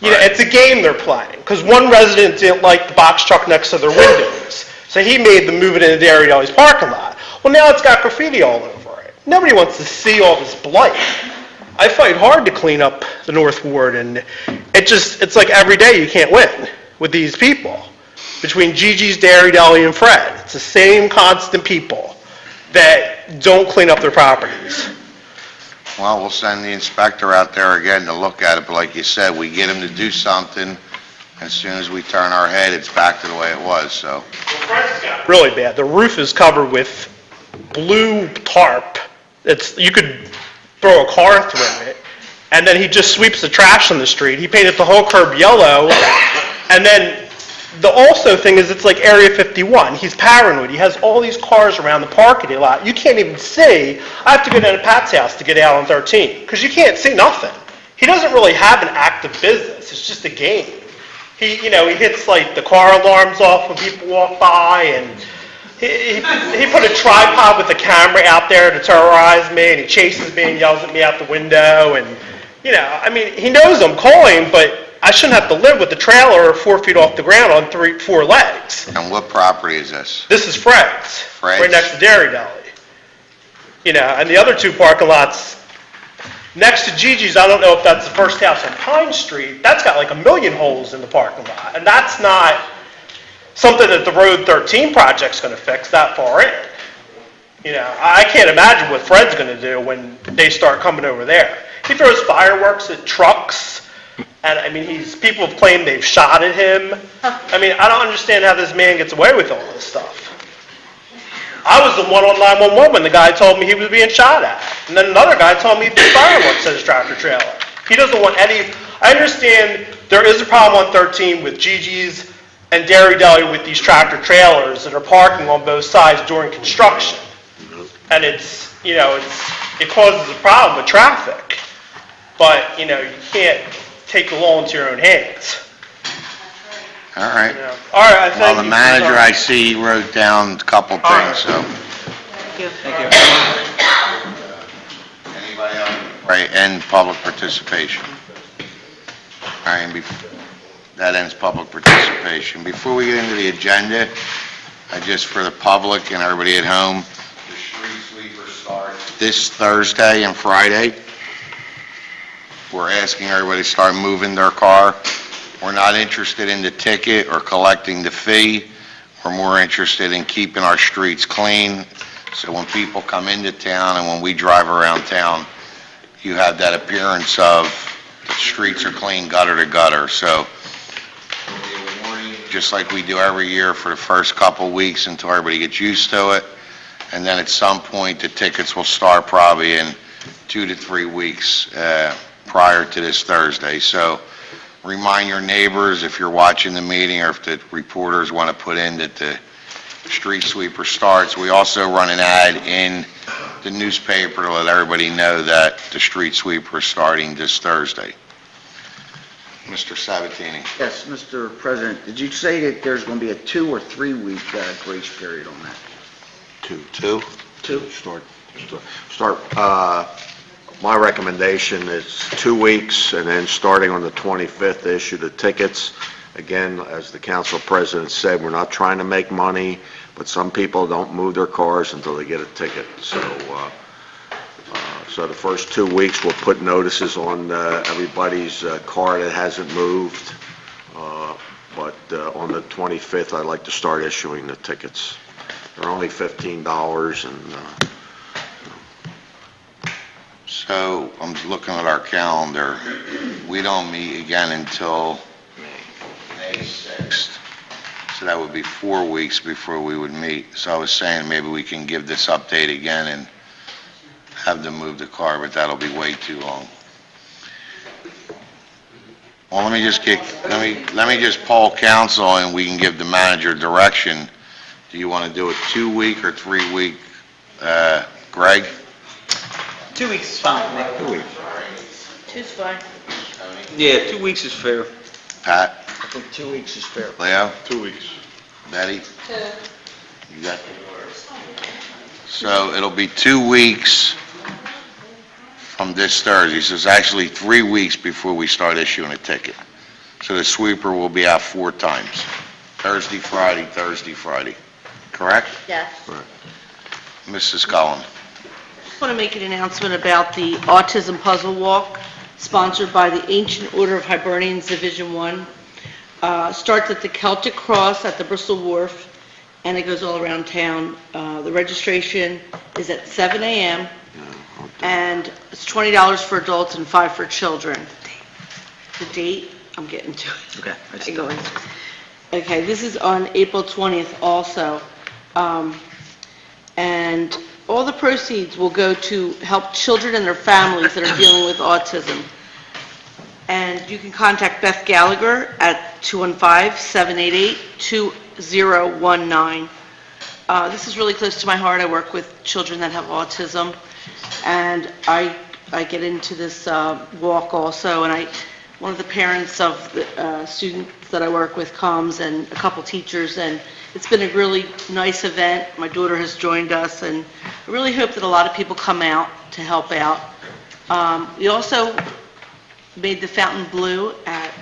you know, it's a game they're playing. Because one resident didn't like the box truck next to their windows. So he made them move it into Dairy Deli's parking lot. Well, now it's got graffiti all over it. Nobody wants to see all this blight. I fight hard to clean up the North Ward, and it's like every day you can't win with these people. Between Gigi's, Dairy Deli, and Fred. It's the same constant people that don't clean up their properties. Well, we'll send the inspector out there again to look at it, but like you said, we get him to do something. As soon as we turn our head, it's back to the way it was, so. Really bad. The roof is covered with blue tarp. You could throw a car through it. And then he just sweeps the trash on the street. He painted the whole curb yellow. And then the also thing is it's like Area 51. He's paranoid. He has all these cars around the parking lot. You can't even see. I have to go down to Pat's house to get out on 13 because you can't see nothing. He doesn't really have an active business. It's just a game. He hits like the car alarms off when people walk by, and he put a tripod with a camera out there to terrorize me, and he chases me and yells at me out the window, and you know, I mean, he knows I'm calling, but I shouldn't have to live with a trailer 4 feet off the ground on 4 legs. And what property is this? This is Fred's, Fred's? right next to Dairy Deli. You know, and the other 2 parking lots next to Gigi's, I don't know if that's the first house on Pine Street, that's got like a million holes in the parking lot. And that's not something that the Road 13 project's going to fix that far in. You know, I can't imagine what Fred's going to do when they start coming over there. He throws fireworks at trucks. And I mean, people have claimed they've shot at him. I mean, I don't understand how this man gets away with all this stuff. I was the one on 911 when the guy told me he was being shot at. And then another guy told me he threw fireworks at his tractor trailer. He doesn't want any. I understand there is a problem on 13 with Gigi's and Dairy Deli with these tractor trailers that are parking on both sides during construction. And it causes a problem with traffic. But, you know, you can't take the law into your own hands. All right. You know. All right, I think. Well, the manager, I see, wrote down a couple things, so. Thank you. Anybody else? Right, end public participation. All right, that ends public participation. Before we get into the agenda, Just for the public and everybody at home, the street sweeper starts this Thursday and Friday. We're asking everybody to start moving their car. We're not interested in the ticket or collecting the fee. We're more interested in keeping our streets clean, so when people come into town and when we drive around town, you have that appearance of the streets are clean gutter to gutter. So, just like we do every year for the first couple weeks until everybody gets used to it, and then at some point, the tickets will start probably in 2 to 3 weeks prior to this Thursday. So, remind your neighbors if you're watching the meeting or if the reporters want to put in that the street sweeper starts. We also run an ad in the newspaper to let everybody know that the street sweeper is starting this Thursday. Mr. Sabatini. Yes, Mr. President, did you say that there's going to be a 2 or 3 week grace period on that? Two? My recommendation is 2 weeks, and then starting on the 25th, to issue the tickets. Again, as the council president said, we're not trying to make money, but some people don't move their cars until they get a ticket. So the first 2 weeks, we'll put notices on everybody's car that hasn't moved. But on the 25th, I'd like to start issuing the tickets. They're only $15, and So, I'm looking at our calendar. We don't meet again until May 6th. So that would be 4 weeks before we would meet. So I was saying maybe we can give this update again and have them move the car, but that'll be way too long. Well, let me just poll council and we can give the manager direction. Do you want to do a 2 week or 3 week, Greg? 2 weeks is fine. 2 weeks. Two's fine. Yeah, 2 weeks is fair. Pat? I think 2 weeks is fair. Leo? 2 weeks. Betty? You got? So it'll be 2 weeks from this Thursday. So it's actually 3 weeks before we start issuing a ticket. So the sweeper will be out 4 times. Thursday, Friday, Thursday, Friday. Correct? Yes. Mrs. Cullen? I want to make an announcement about the Autism Puzzle Walk, sponsored by the Ancient Order of Hibernians Division 1. Starts at the Celtic Cross at the Bristol Wharf, and it goes all around town. The registration is at 7 a.m., and it's $20 for adults and $5 for children. The date, I'm getting to it. Okay. Okay, this is on April 20th also. And all the proceeds will go to help children and their families that are dealing with autism. And you can contact Beth Gallagher at 215-788-2019. This is really close to my heart. I work with children that have autism, and I get into this walk also, and one of the parents of the students that I work with comes, and a couple teachers, and it's been a really nice event. My daughter has joined us, and I really hope that a lot of people come out to help out. We also made the fountain blue at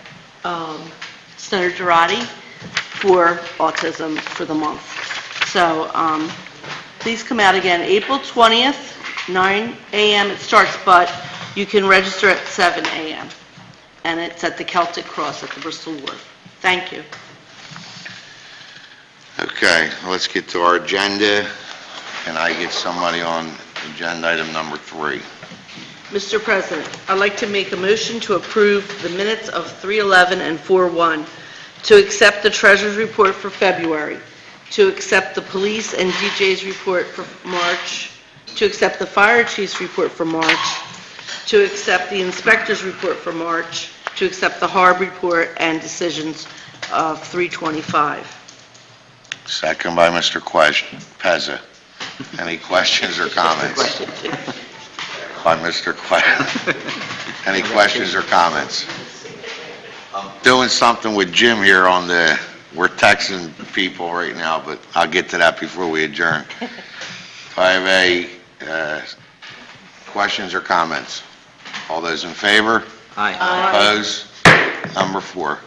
Senator Girardi for autism for the month. So please come out again, April 20th, 9 a.m. it starts, but you can register at 7 a.m. And it's at the Celtic Cross at the Bristol Wharf. Thank you. Okay, let's get to our agenda. Can I get somebody on agenda item number 3? Mr. President, I'd like to make a motion to approve the minutes of 3/11 and 4/1, to accept the treasurer's report for February, to accept the police and DJ's report for March, to accept the fire chief's report for March, to accept the inspector's report for March, to accept the HARB report and decisions of 3/25. Second by Mr. Pezza. Any questions or comments? By Mr. Any questions or comments? I'm doing something with Jim here we're texting people right now, but I'll get to that before we adjourn. Do I have questions or comments? All those in favor? Aye. Opposed? Number 4.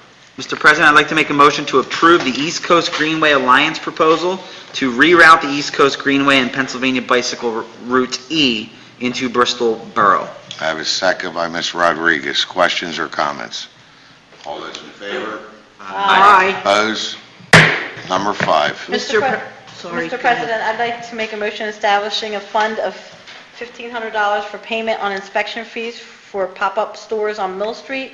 Mr. President, I'd like to make a motion to approve the East Coast Greenway Alliance proposal to reroute the East Coast Greenway and Pennsylvania Bicycle Route E into Bristol Borough. I have a second by Ms. Rodriguez. Questions or comments? All those in favor? Aye. Opposed? Number 5. Sorry. Mr. President, I'd like to make a motion establishing a fund of $1,500 for payment on inspection fees for pop-up stores on Mill Street.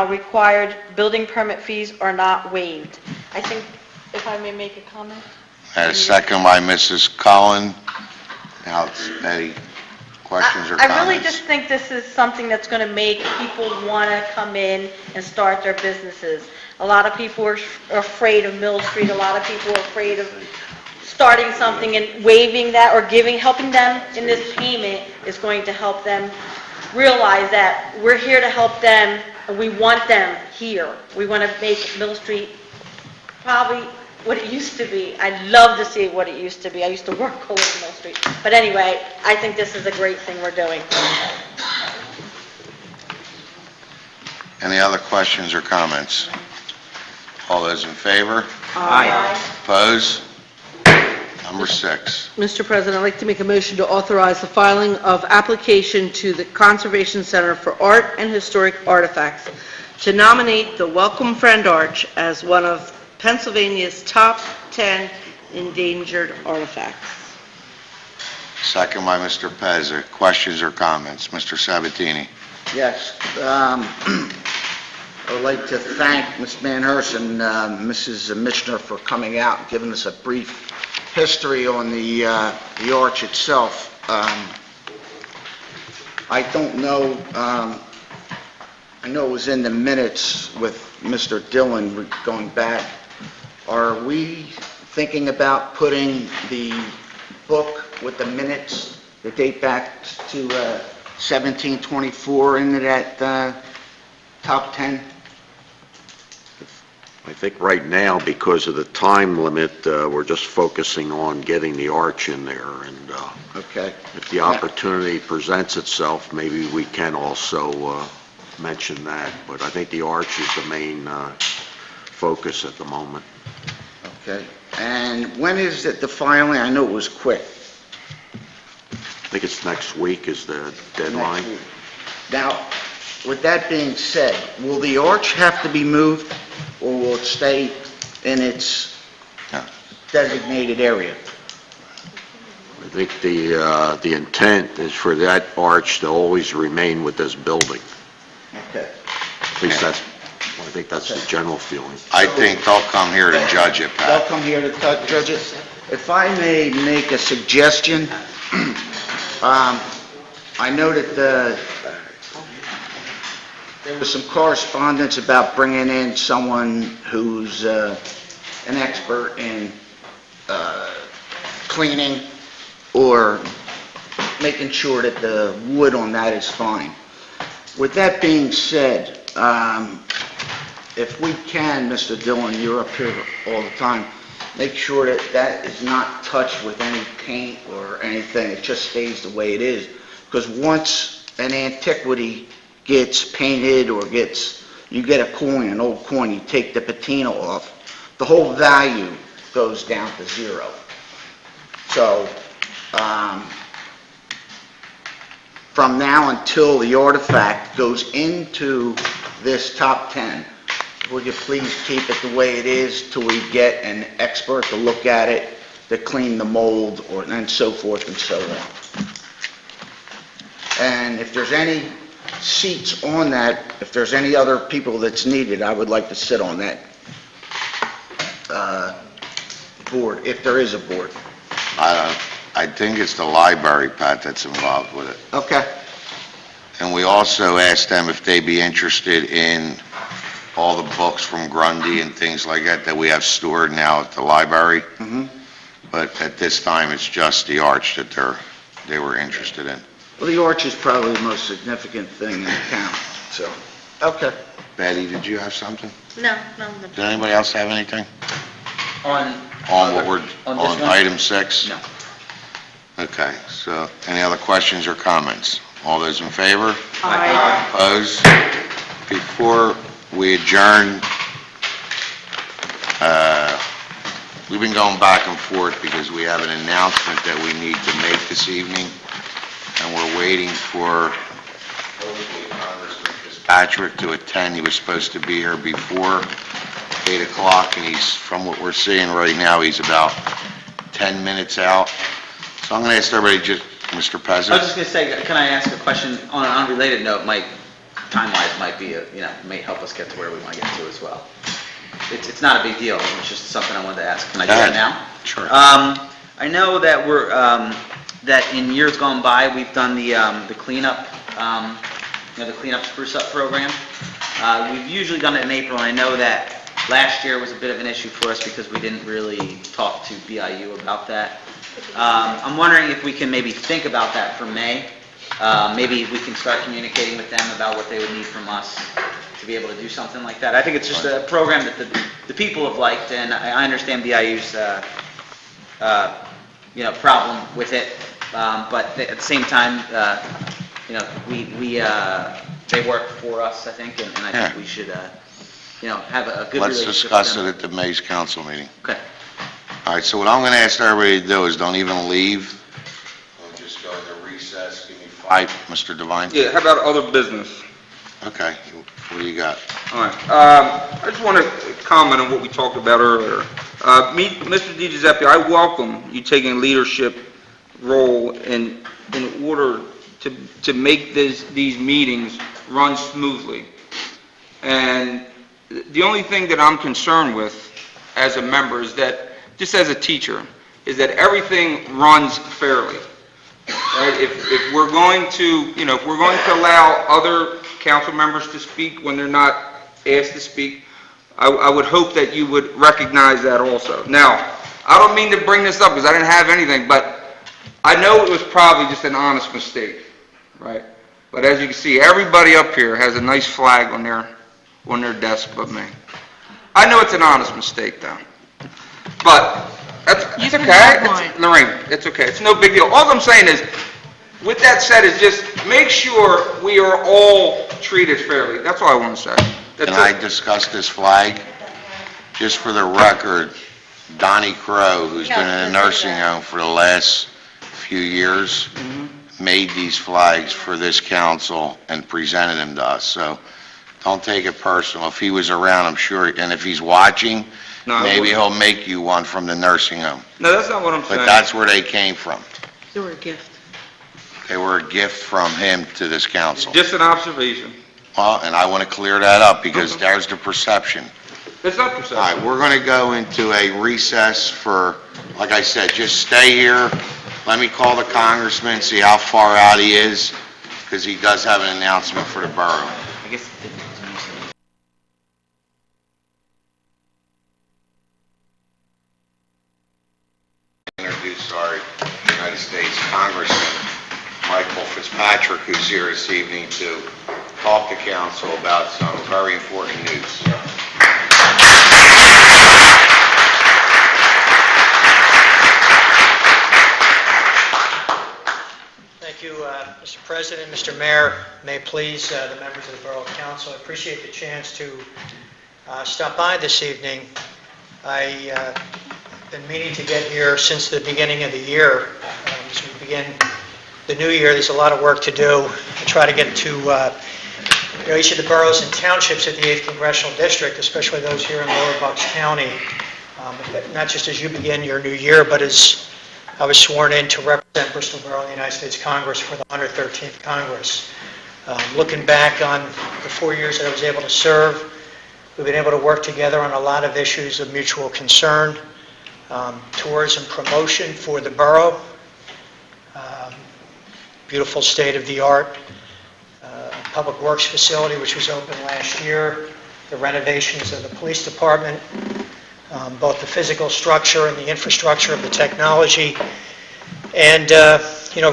Required building permit fees are not waived. I think, if I may make a comment? I had a second by Mrs. Cullen. Now, it's Betty. Questions or comments? I really just think this is something that's going to make people want to come in and start their businesses. A lot of people are afraid of Mill Street. A lot of people are afraid of starting something, and waiving that or helping them in this payment is going to help them realize that we're here to help them and we want them here. We want to make Mill Street probably what it used to be. I'd love to see what it used to be. I used to work all over Mill Street. But anyway, I think this is a great thing we're doing. Any other questions or comments? All those in favor? Aye. Opposed? Number 6. Mr. President, I'd like to make a motion to authorize the filing of application to the Conservation Center for Art and Historic Artifacts to nominate the Welcome Friend Arch as one of Pennsylvania's top 10 endangered artifacts. Second by Mr. Pezza. Questions or comments? Mr. Sabatini. Yes, I would like to thank Ms. Manhurst and Mrs. Mishner for coming out and giving us a brief history on the arch itself. I don't know, I know it was in the minutes with Mr. Dillon going back. Are we thinking about putting the book with the minutes that date back to 1724 into that top 10? I think right now, because of the time limit, we're just focusing on getting the arch in there, and Okay. if the opportunity presents itself, maybe we can also mention that, but I think the arch is the main focus at the moment. Okay. And when is it the filing? I know it was quick. I think it's next week is the deadline. Next week. Now, with that being said, will the arch have to be moved, or will it stay in its designated area? I think the intent is for that arch to always remain with this building. Okay. At least that's, I think that's the general feeling. I think they'll come here to judge it, They'll Pat. come here to judge it. If I may make a suggestion, I know that there was some correspondence about bringing in someone who's an expert in cleaning or making sure that the wood on that is fine. With that being said, if we can, Mr. Dillon, you're up here all the time, make sure that that is not touched with any paint or anything. It just stays the way it is. Because once an antiquity gets painted or you get a coin, an old coin, you take the patina off, the whole value goes down to zero. So, from now until the artifact goes into this top 10, would you please keep it the way it is till we get an expert to look at it, to clean the mold, and so forth and so on. And if there's any seats on that, if there's any other people that's needed, I would like to sit on that board, if there is a board. I think it's the library, Pat, that's involved with it. Okay. And we also asked them if they'd be interested in all the books from Grundy and things like that we have stored now at the library. But at this time, it's just the arch that they were interested in. Well, the arch is probably the most significant thing in the town, so, okay. Betty, did you have something? No. Did anybody else have anything? On On what on this on one? item 6? No. Okay, so any other questions or comments? All those in favor? Aye. Opposed? Before we adjourn we've been going back and forth because we have an announcement that we need to make this evening, and we're waiting for hopefully Congressman Fitzpatrick to attend. He was supposed to be here before 8 o'clock, and he's, from what we're seeing right now, he's about 10 minutes out. So I'm going to ask everybody, just, Mr. I was President. just going to say, can I ask a question on an unrelated note? Time-wise might be, may help us get to where we want to get to as well. It's not a big deal. It's just something I wanted to ask. Can I do that now? Sure. I know that that in years gone by, we've done the cleanup, the cleanup spruce up program. We've usually done it in April, and I know that last year was a bit of an issue for us because we didn't really talk to BIU about that. I'm wondering if we can maybe think about that for May. Maybe we can start communicating with them about what they would need from us to be able to do something like that. I think it's just a program that the people have liked, and I understand BIU's problem with it, but at the same time, they work for us, I think, and I think we should, have a good relationship with them. Let's discuss it at the May's council meeting. Okay. All right, so what I'm going to ask everybody to do is don't even leave. We'll just go into recess. Give me 5, Mr. Devine. Yeah, how about other business? Okay, what do you got? All right. I just want to comment on what we talked about earlier. Mr. DiGiuseppe, I welcome you taking a leadership role in order to make these meetings run smoothly. And the only thing that I'm concerned with as a member is that, just as a teacher, is that everything runs fairly. Right? If we're going to, if we're going to allow other council members to speak when they're not asked to speak, I would hope that you would recognize that also. Now, I don't mean to bring this up because I didn't have anything, but I know it was probably just an honest mistake, right? But as you can see, everybody up here has a nice flag on their desk but me. I know it's an honest mistake, though. But it's okay. Lorraine, it's okay. It's no big deal. All I'm saying is, with that said, is just make sure we are all treated fairly. That's all I want to say. Can I discuss this flag? Just for the record, Donnie Crow, who's been in a nursing home for the last few years, made these flags for this council and presented them to us. So don't take it personal. If he was around, I'm sure, and if he's watching, maybe he'll make you one from the nursing home. No, that's not what I'm saying. But that's where they came from. They were a gift. They were a gift from him to this council. Just an observation. Well, and I want to clear that up because there's the perception. It's not perception. All right, we're going to go into a recess for, like I said, just stay here. Let me call the congressman, see how far out he is, because he does have an announcement for the borough. I guess. Introduce our United States Congressman, Michael Fitzpatrick, who's here this evening to talk to council about some very important news. Thank you, Mr. President, Mr. Mayor. May it please the members of the Borough Council, I appreciate the chance to stop by this evening. I've been meaning to get here since the beginning of the year. As we begin the new year, there's a lot of work to do. I try to get to each of the boroughs and townships at the 8th Congressional District, especially those here in Lower Bucks County, not just as you begin your new year, but as I was sworn in to represent Bristol Borough in the United States Congress for the 113th Congress. Looking back on the 4 years that I was able to serve, we've been able to work together on a lot of issues of mutual concern. Tourism promotion for the borough, beautiful state-of-the-art public works facility which was opened last year, the renovations of the police department, both the physical structure and the infrastructure of the technology, and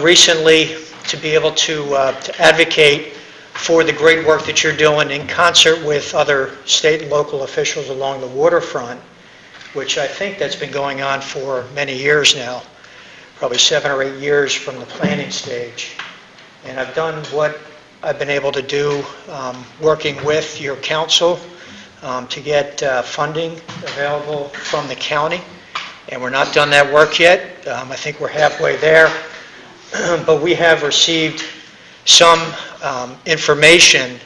recently to be able to advocate for the great work that you're doing in concert with other state and local officials along the waterfront, which I think that's been going on for many years now, probably 7 or 8 years from the planning stage. And I've done what I've been able to do working with your council to get funding available from the county and we're not done that work yet. I think we're halfway there, but we have received some information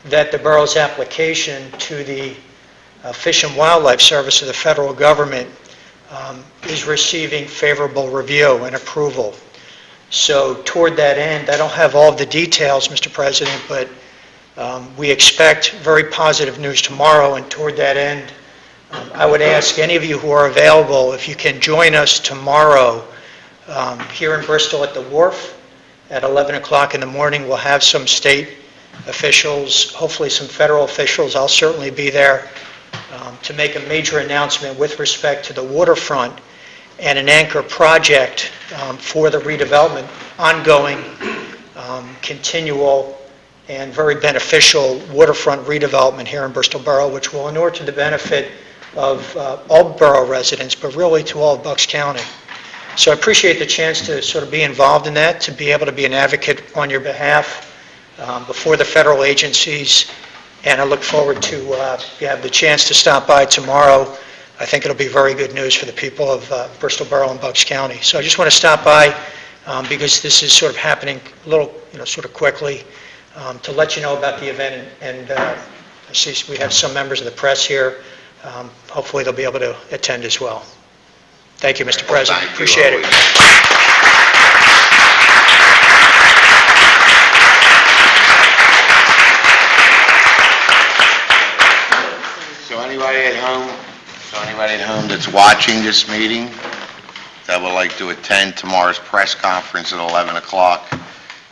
that the borough's application to the Fish and Wildlife Service of the federal government is receiving favorable review and approval. So toward that end, I don't have all of the details, Mr. President, but we expect very positive news tomorrow, and toward that end, I would ask any of you who are available, if you can join us tomorrow here in Bristol at the Wharf at 11 o'clock in the morning. We'll have some state officials, hopefully some federal officials. I'll certainly be there to make a major announcement with respect to the waterfront and an anchor project for the redevelopment, ongoing, continual, and very beneficial waterfront redevelopment here in Bristol Borough, which will inure to the benefit of all borough residents, but really to all of Bucks County. So I appreciate the chance to sort of be involved in that, to be able to be an advocate on your behalf before the federal agencies, and I look forward to if you have the chance to stop by tomorrow. I think it'll be very good news for the people of Bristol Borough and Bucks County. So I just want to stop by because this is sort of happening a little, sort of quickly, to let you know about the event, and I see we have some members of the press here. Hopefully they'll be able to attend as well. Thank you, Mr. President. Appreciate it. Anybody at home that's watching this meeting that would like to attend tomorrow's press conference at 11 o'clock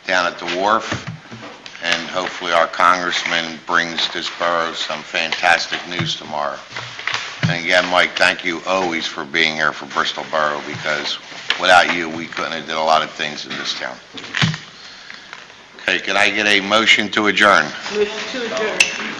down at the Wharf, and hopefully our congressman brings this borough some fantastic news tomorrow. And again, Mike, thank you always for being here for Bristol Borough, because without you, we couldn't have did a lot of things in this town. Okay, can I get a motion to adjourn? Motion to adjourn.